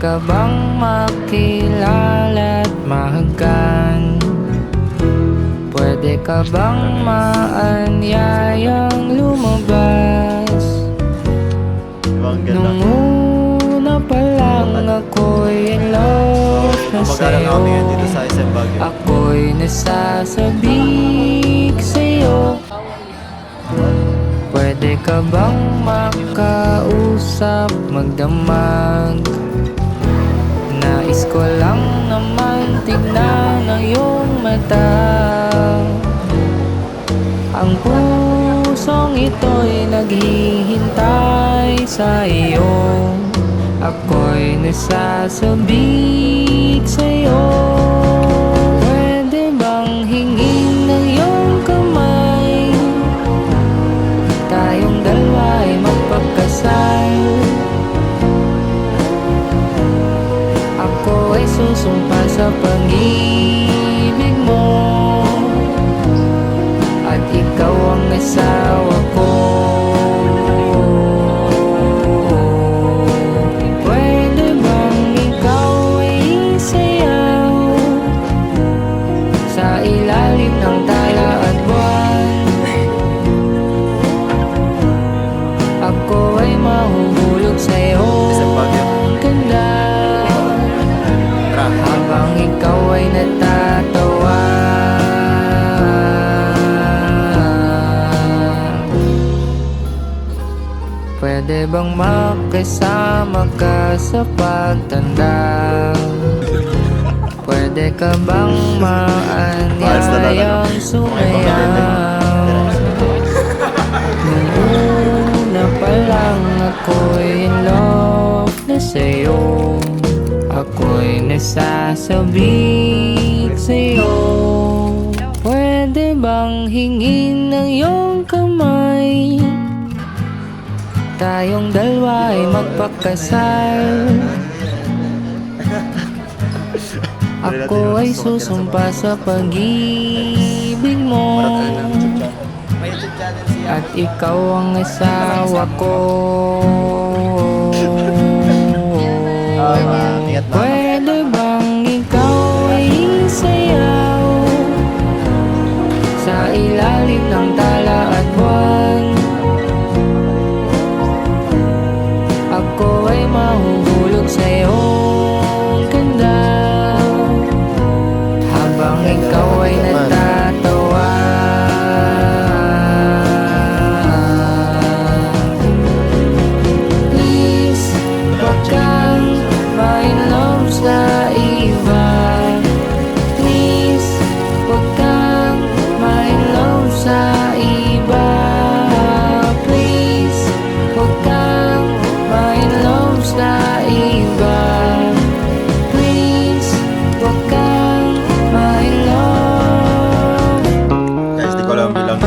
ka bang makilala at mahagan? Pwede ka bang maanyayang lumabas? Nung una pa lang ako'y in love na sa'yo. Ako'y nasasabik sa'yo. Pwede ka bang makausap, magdamag? Nais ko lang naman tignan ang iyong mata. Ang pusong ito'y naghihintay sa iyo. Ako'y nasasabik sa'yo. Pwede bang hingin ng iyong kamay? Tayong dalawa'y magpagkasal. Ako ay susumpa sa pag-ibig mo, at ikaw ang asawa ko. Pwede bang ikaw ay isayaw sa ilalim ng tala at buwan? Ako ay mahuhulog sa'yo ganda, habang ikaw ay natatawa. Pwede bang makasama ka sa pagtanda? Pwede ka bang maanyayang sumayaw? Nung una pa lang ako'y in love na sa'yo. Ako'y nasasabik sa'yo. Pwede bang hingin ng iyong kamay? Tayong dalawa ay magpakasal. Ako ay susumpa sa pag-ibig mo, at ikaw ang asawa ko. Pwede bang ikaw ay isayaw sa ilalim ng tala at buwan? Ako ay mahuhulog sa'yo ganda, habang ikaw ay natatawa. Please, wag kang ma-in-love sa iba. Please, wag kang ma-in-love sa iba. Please, wag kang ma-in-love sa iba. Please, wag kang ma-in-love. Guys, di ko alam bilang.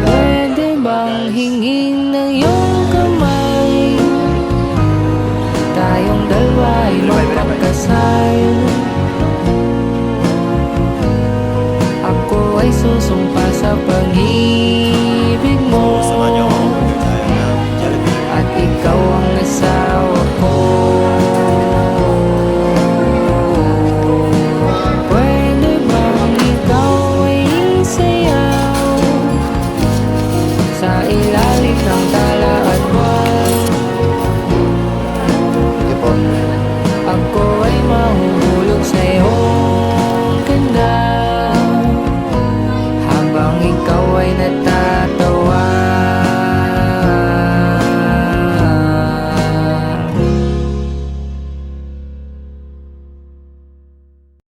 Pwede bang hingin ng iyong kamay? Tayong dalawa ay magpagkasal. Ako ay susumpa